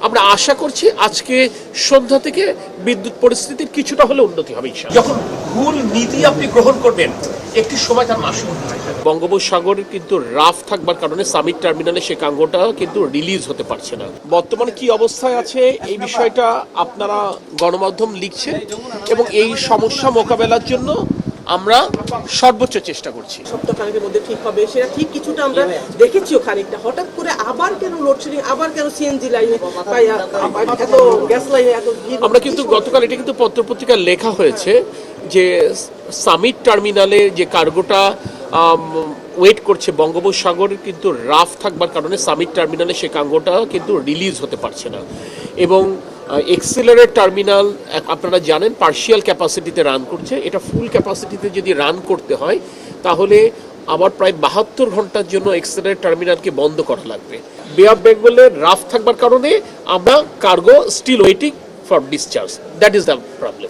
আমরা আশা করছি আজকে সন্ধ্যা থেকে বিদ্যুৎ পরিস্থিতির কিছুটা হলে উন্নতি হবে। যখন ভুল নীতি আপনি গ্রহণ করবেন একটি সময় তার মাসুল হয়। বঙ্গোপসাগর কিন্তু রাফ থাকবার কারণে সামিট টার্মিনালে সে কার্গোটা কিন্তু রিলিজ হতে পারছে না। বর্তমানে কি অবস্থায় আছে এই বিষয়টা আপনারা গণমাধ্যম লিখছেন এবং এই সমস্যা মোকাবেলার জন্য আমরা সর্বোচ্চ চেষ্টা করছি। সপ্তাহখানেকের মধ্যে ঠিক হবে সেটা ঠিক কিছুটা আমরা দেখেছিও খানিকটা। হঠাৎ করে আবার কেন লোডশেডিং, আবার কেন সিএনজি লাইনে এত গ্যাস লাইনে এত। আমরা কিন্তু গতকাল এটা কিন্তু পত্রপত্রিকায় লেখা হয়েছে যে সামিট টার্মিনালে যে কার্গোটা ওয়েট করছে বঙ্গোপসাগরের কিন্তু রাফ থাকবার কারণে সামিট টার্মিনালে সে কার্গোটা কিন্তু রিলিজ হতে পারছে না এবং এক্সিলারেট টার্মিনাল আপনারা জানেন পার্শিয়াল ক্যাপাসিটিতে রান করছে। এটা ফুল ক্যাপাসিটিতে যদি রান করতে হয় তাহলে আবার প্রায় 72 ঘন্টার জন্য এক্সিলারেট টার্মিনালকে বন্ধ করা লাগবে। বে অফ বেঙ্গলের রাফ থাকবার কারণে আমরা cargo still waiting for discharge. That is the problem.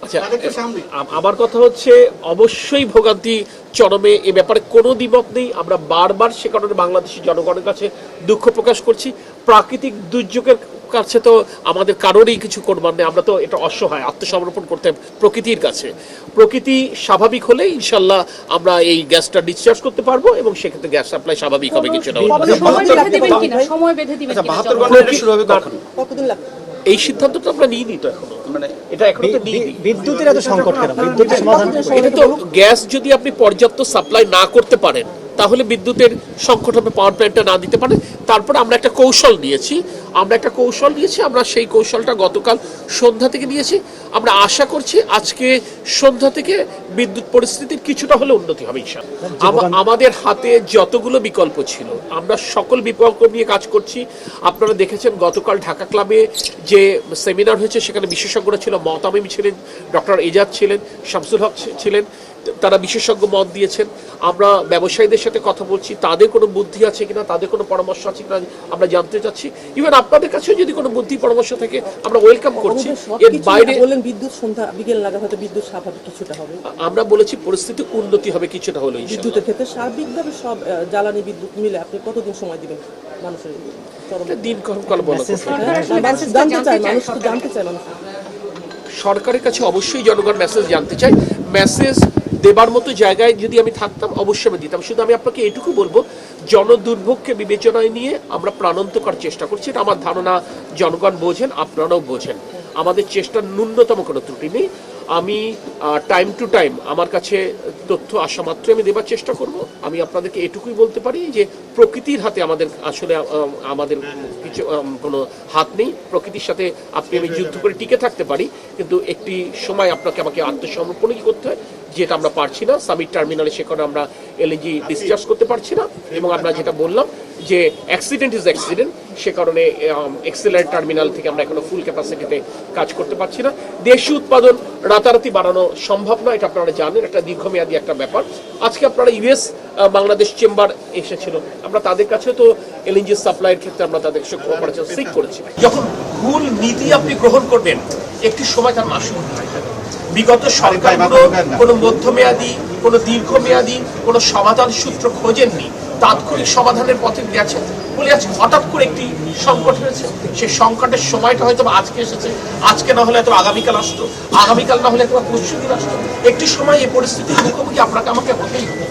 আচ্ছা, আমার কথা হচ্ছে অবশ্যই ভোগান্তি চরমে, এ ব্যাপারে কোনো দ্বিমত নেই। আমরা বারবার সে কারণে বাংলাদেশের জনগণের কাছে দুঃখ প্রকাশ করছি। প্রাকৃতিক দুর্যোগের কাছে তো আমাদের কারোরই কিছু করবার নেই। আমরা তো এটা অসহায়, আত্মসমর্পণ করতে হবে প্রকৃতির কাছে। প্রকৃতি স্বাভাবিক হলে ইনশাল্লাহ আমরা এই গ্যাসটা ডিসচার্জ করতে পারবো এবং সেক্ষেত্রে গ্যাস সাপ্লাই স্বাভাবিক হবে। কিছুটা এই সিদ্ধান্তটা আমরা নিইনি তো এখনো, এটা এখনো তো নিইনি। বিদ্যুতের এত সংকট কেন? বিদ্যুতের সমাধান এটা তো গ্যাস যদি আপনি পর্যাপ্ত সাপ্লাই না করতে পারেন তাহলে বিদ্যুতের সংকট হবে, পাওয়ার প্ল্যান্টটা না দিতে পারে। তারপর আমরা একটা কৌশল নিয়েছি, আমরা সেই কৌশলটা গতকাল সন্ধ্যা থেকে নিয়েছি। আমরা আশা করছি আজকে সন্ধ্যা থেকে বিদ্যুৎ পরিস্থিতির কিছুটা হলে উন্নতি হবে ইনশাআল্লাহ। আমাদের হাতে যতগুলো বিকল্প ছিল আমরা সকল বিকল্প নিয়ে কাজ করছি। আপনারা দেখেছেন গতকাল ঢাকা ক্লাবে যে সেমিনার হয়েছে সেখানে বিশেষজ্ঞরা ছিল, মতামিম ছিলেন, ডক্টর এজাজ ছিলেন, শামসুল হক ছিলেন, তারা বিশেষজ্ঞ মত দিয়েছেন। আমরা ব্যবসায়ীদের সাথে কথা বলছি, তাদের কোনো বুদ্ধি আছে কিনা, তাদের কোনো পরামর্শ আছে কিনা আমরা জানতে চাচ্ছি। ইভেন আপনাদের কাছেও যদি কোনো বুদ্ধি পরামর্শ থাকে আমরা ওয়েলকাম করছি। এর বাইরে বললেন বিদ্যুৎ সন্ধ্যা বিকেল নাগাদ হয়তো বিদ্যুৎ স্বাভাবিক কিছুটা হবে। আমরা বলেছি পরিস্থিতি উন্নতি হবে কিছুটা হলো। বিদ্যুতের ক্ষেত্রে সার্বিকভাবে সব জ্বালানি বিদ্যুৎ মিলে আপনি কতদিন সময় দিবেন মানুষের? দিন কাল বলা জানতে চায় মানুষ। সরকারের কাছে অবশ্যই জনগণ মেসেজ জানতে চায়। মেসেজ দেবার মতো জায়গায় যদি আমি থাকতাম অবশ্যই আমি দিতাম। শুধু আমি আপনাকে এটুকু বলবো, জনদুর্ভোগকে বিবেচনায় নিয়ে আমরা প্রাণান্তকর চেষ্টা করছি। এটা আমার ধারণা জনগণ বোঝেন, আপনারাও বোঝেন। আমাদের চেষ্টার ন্যূনতম কোনো ত্রুটি নেই। আমি টাইম টু টাইম আমার কাছে তথ্য আসা মাত্রই আমি দেবার চেষ্টা করব। আমি আপনাদেরকে এটুকুই বলতে পারি যে প্রকৃতির হাতে আমাদের আসলে আমাদের কিছু কোনো হাত নেই। প্রকৃতির সাথে আপনি আমি যুদ্ধ করে টিকে থাকতে পারি, কিন্তু একটি সময় আমাকে আত্মসমর্পণই করতে হয়, যেটা আমরা পারছি না। সামিট টার্মিনালে সেখানে আমরা এলএনজি ডিসচার্জ করতে পারছি না এবং আমরা যেটা বললাম যে অ্যাক্সিডেন্ট ইজ অ্যাক্সিডেন্ট, সে কারণে এক্সিলারেট টার্মিনাল থেকে আমরা এখনো ফুল ক্যাপাসিটিতে কাজ করতে পারছি না। দেশি উৎপাদন রাতারাতি বাড়ানো সম্ভব না, এটা আপনারা জানেন, একটা দীর্ঘমেয়াদী একটা ব্যাপার। আজকে আপনারা ইউএস বাংলাদেশ চেম্বার এসেছিল, আমরা তাদের কাছে তো এলএনজি সাপ্লাইয়ের ক্ষেত্রে আমরা তাদের সাথে কোঅপারেশন সিক করেছি। যখন ভুল নীতি আপনি গ্রহণ করবেন একটি সময় তার মাসুল হয়। বিগত সরকারগুলো কোনো মধ্যমেয়াদী, কোনো দীর্ঘমেয়াদী কোনো সমাধান সূত্র খোঁজেননি, তাৎক্ষণিক সমাধানের পথে গেছে বলে আজকে হঠাৎ করে একটি সংকট হয়েছে। সেই সংকটের সময়টা হয়তো আজকে এসেছে, আজকে না হলে হয়তো আগামীকাল আসতো, আগামীকাল না হলে হয়তো পরশু দিন আসতো। একটি সময় এই পরিস্থিতির মুখোমুখি আপনাকে আমাকে হতেই হবে।